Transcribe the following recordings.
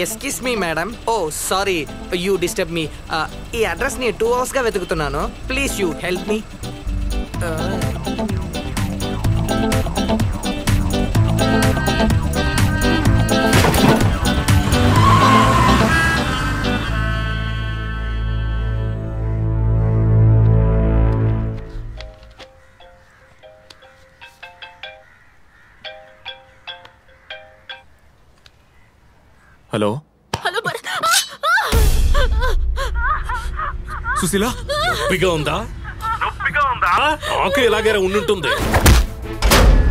Excuse me madam. Oh sorry, you disturb me. ఈ address ని 2 hours గా వెతుకుతున్నాను. Please you help me. Hello hello Sushila, నొప్పిగా ఉందా? నాకు ఇలాగే ఉండుంటుంది.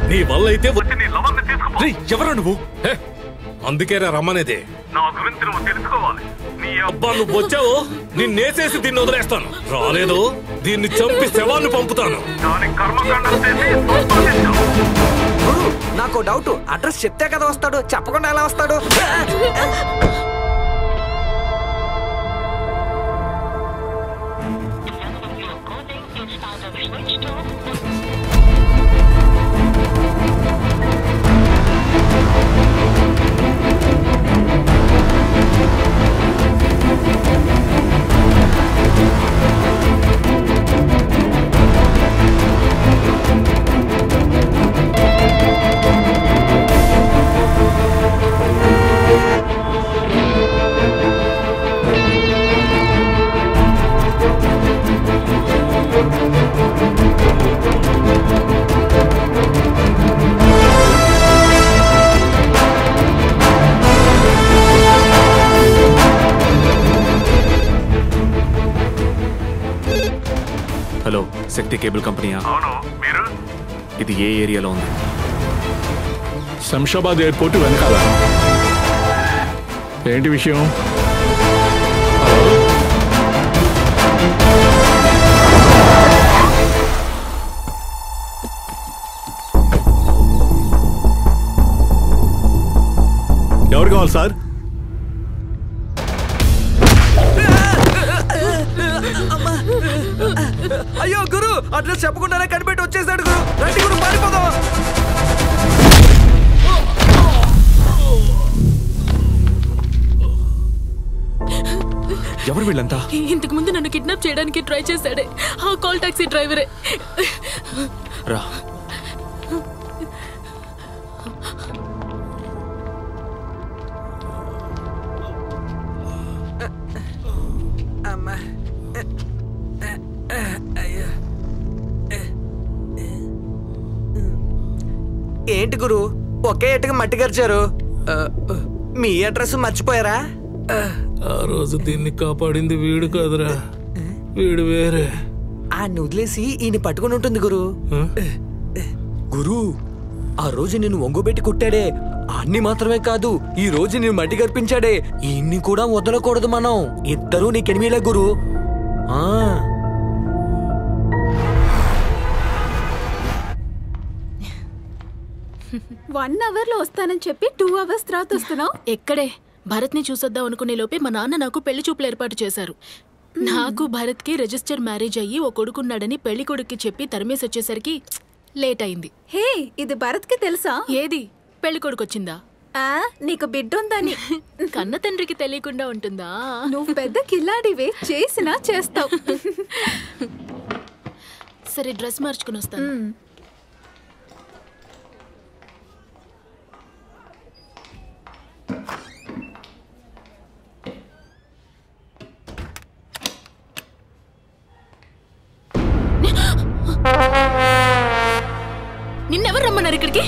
నీ వల్ల అయితే ఎవరా నువ్వు? అందుకేరా రమ్మనేదే. నా గురించి నువ్వు తెలుసుకోవాలి. నీ అబ్బా నువ్వు వచ్చావు, నిన్నేసేసి దీన్ని వదిలేస్తాను. రాలేదు, దీన్ని చంపి శవాన్ని పంపుతాను. నాకు డౌట్, అడ్రస్ చెప్తే కదా వస్తాడు, చెప్పకుండా ఎలా వస్తాడు? హలో, శక్తి కేబుల్ కంపెనీయా? ఇది ఏ ఏరియాలో ఉంది? శంషాబాద్ ఎయిర్పోర్ట్ వెనకాల. ఏంటి విషయం? ఎవరు కావాలి సార్? అయ్యో గురు, అడ్రస్ చెప్పకుండానే కనిపెట్టి వచ్చేసాడు గురు. రండి గురు, పారిపోదాం. ఎవరు వీళ్ళంతా? ఇంతకు ముందు నన్ను కిడ్నాప్ చేయడానికి ట్రై చేశాడే ఆ కాల్ టాక్సీ డ్రైవరే. రా. ఏంటి గురు, ఒకే ఎట్టుగా మట్టి గరిచారు? మీ అడ్రస్ మర్చిపోయారా? ఆ రోజు దీన్ని కాపాడింది వీడు కాదురా, వీడు వేరే. ఆయన వదిలేసి ఈయన పట్టుకుని ఉంటుంది గురు. గురు, ఆ రోజు నిన్ను ఒంగోబెట్టి కొట్టాడే, అన్ని మాత్రమే కాదు, ఈ రోజు నేను మట్టి గర్పించాడే, ఇన్ని కూడా వదలకూడదు మనం. ఇద్దరూ నీకెనిమిలే గురు. 1 hour లో వస్తానని చెప్పి 2 hours తర్వాత వస్తున్నావు. ఎక్కడే, భరత్ ని చూసొద్దాం అనుకునే లోపే మా నాన్న నాకు పెళ్లి చూపులు ఏర్పాటు చేశారు. నాకు భరత్ కి రిజిస్టర్ మ్యారేజ్ అయ్యి ఓ కొడుకున్నాడని పెళ్లి కొడుక్కి చెప్పి తరిమేసి వచ్చేసరికి లేట్ అయింది. హే, ఇది భరత్ కి తెలుసా? ఏది, పెళ్లి కొడుకు వచ్చిందా? నీకు బిడ్డ ఉందని కన్న తండ్రికి తెలియకుండా ఉంటుందా? నువ్వు పెద్ద కిల్లాడివే, చేసినా చేస్తావు. సరే, డ్రెస్ మార్చుకుని వస్తాను. నిన్నెవరు రమ్మన్నారు ఇక్కడికి?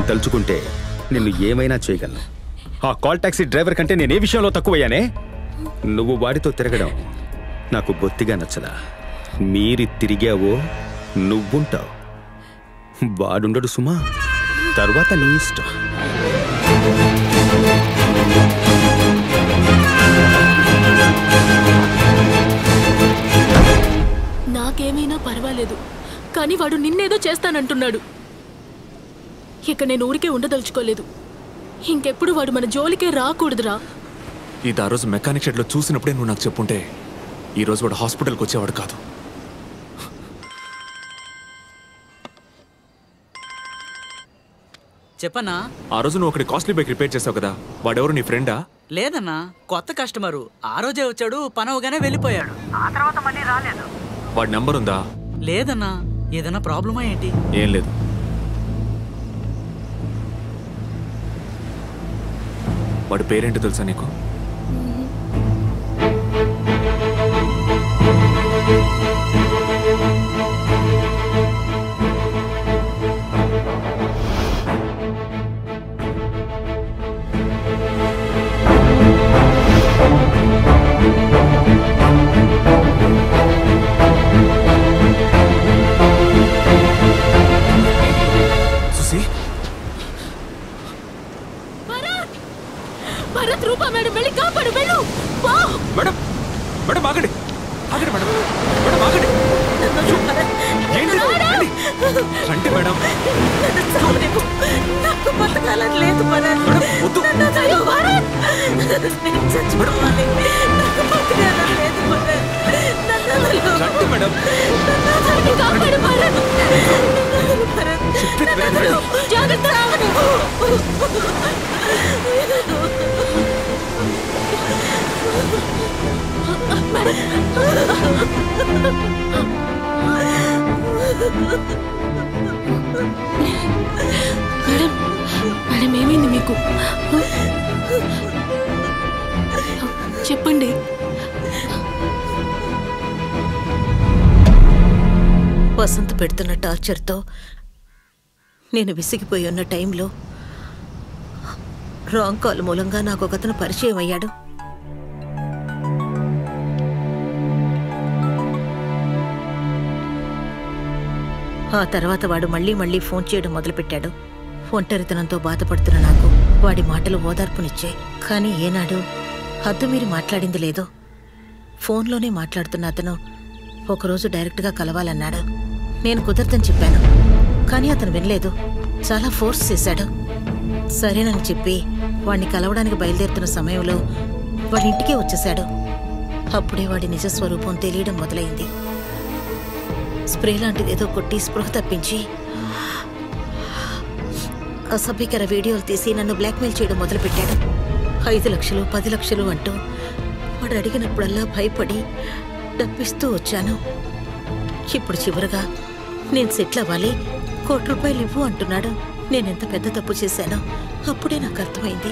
తలుచుకుంటే నిన్ను ఏమైనా చేయగలను. ఆ కాల్ టాక్సీ డ్రైవర్ కంటే నేనే విషయంలో తక్కువయ్యానే? నువ్వు వాడితో తిరగడం నాకు బొత్తిగా నచ్చదా. మీరి తిరిగావో నువ్వుంటావు, వాడుండడు సుమా. తర్వాత నీ ఇష్టం. నాకేమైనా పర్వాలేదు, కానీ వాడు నిన్నేదో చేస్తానంటున్నాడు. ఇక నేను ఊరికే ఉండదలుచుకోలేదు. ఇంకెప్పుడు వాడు మన జోలికే రాకూడదురా. ఇది ఆ రోజు మెకానిక్ షెడ్లో చూసినప్పుడే నువ్వు నాకు చెప్పుంటే ఈ రోజు వాడు హాస్పిటల్కి వచ్చేవాడు కాదు. చెప్పన్నా. ఆ రోజు నువ్వు ఒకటి కాస్ట్లీ బైక్ రిపేర్ చేసావు కదా, వాడెవరు నీ ఫ్రెండా? లేదన్నా, కొత్త కస్టమరు. ఆ రోజే వచ్చాడు, పనవగానే వెళ్ళిపోయాడు. ఆ తర్వాత మళ్ళీ రాలేదు. వాడి నెంబర్ ఉందా? లేదన్నా. ఏదైనా ప్రాబ్లమా ఏంటి? ఏం లేదు. వాడి పేరేంటో తెలుసా నీకు? భరత్, రూపా మేడం వెళ్ళి కాపాడు, వెళ్ళు. మేడం మేడం ఆగండి ఆగండి మేడం మేడం ఆగండి. ఏంటి రండి మేడం. నాకు బతకాలని లేదు భరత్. వద్దు చచ్చిపోవాలి. నాకు బతకాలని లేదు భరత్. రండి మేడం. కాపాడు భరత్. జాగ్రత్త. మేడం మేడం ఏమైంది మీకు? చెప్పండి. వసంత్ పెడుతున్న టార్చర్తో నేను విసిగిపోయి ఉన్న టైంలో రాంగ్ కాల్ మూలంగా నాకు ఒకతను పరిచయం అయ్యాడు. ఆ తర్వాత వాడు మళ్ళీ ఫోన్ చేయడం మొదలుపెట్టాడు. ఒంటరితనంతో బాధపడుతున్న నాకు వాడి మాటలు ఓదార్పునిచ్చాయి. కానీ ఏనాడు హద్దు మీరి మాట్లాడింది లేదో. ఫోన్లోనే మాట్లాడుతున్న అతను ఒకరోజు డైరెక్ట్గా కలవాలన్నాడు. నేను కుదరదని చెప్పాను, కానీ అతను వినలేదు. చాలా ఫోర్స్ చేశాడు. సరేనని చెప్పి వాడిని కలవడానికి బయలుదేరుతున్న సమయంలో వాడి ఇంటికే వచ్చేశాడు. అప్పుడే వాడి నిజస్వరూపం తెలియడం మొదలైంది. స్ప్రే లాంటిదేదో కొట్టి స్పృహ తప్పించి అసభ్యకర వీడియోలు తీసి నన్ను బ్లాక్మెయిల్ చేయడం మొదలుపెట్టాడు. 5 లక్షలు 10 లక్షలు అంటూ వాడు అడిగినప్పుడల్లా భయపడి డబ్బిస్తూ వచ్చాను. ఇప్పుడు చివరగా నేను సెటిల్ అవ్వాలి, 1 కోటి రూపాయలు ఇవ్వు అంటున్నాడు. నేనెంత పెద్ద తప్పు చేశానో అప్పుడే నాకు అర్థమైంది.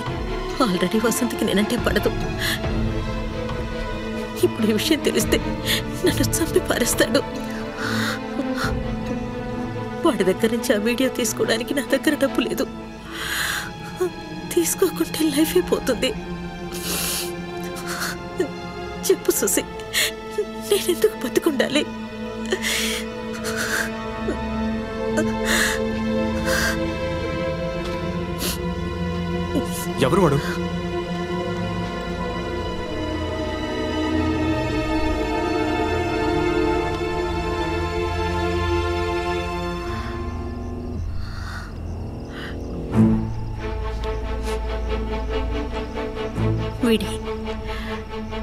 ఆల్రెడీ వసంత్కి నేనంటే పడదు. ఇప్పుడు ఈ విషయం తెలిస్తే నన్ను చంపి పారేస్తాడు. వాడి దగ్గర నుంచి ఆ వీడియో తీసుకోవడానికి నా దగ్గర డబ్బు లేదు. తీసుకోకుంటే లైఫ్ అయిపోతుంది. చెప్పు సుసి, నేనెందుకు బతుకుండాలి? ఎవరు వాడు? వీడి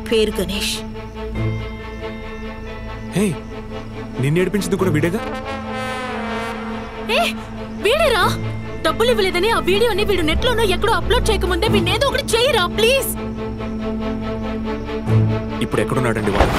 పేరు గణేష్. హే, నిన్ను ఏడిపించింది కూడా వీడేగా? వీడేరా? డబ్బులు ఇవ్వలేదని ఆ వీడియోని వీడు నెట్లోనో ఎక్కడో అప్లోడ్ చేయకముందే వీడినేదో ఒకటి చేయరా ప్లీజ్. ఇప్పుడు ఎక్కడున్నాడండి వాడు?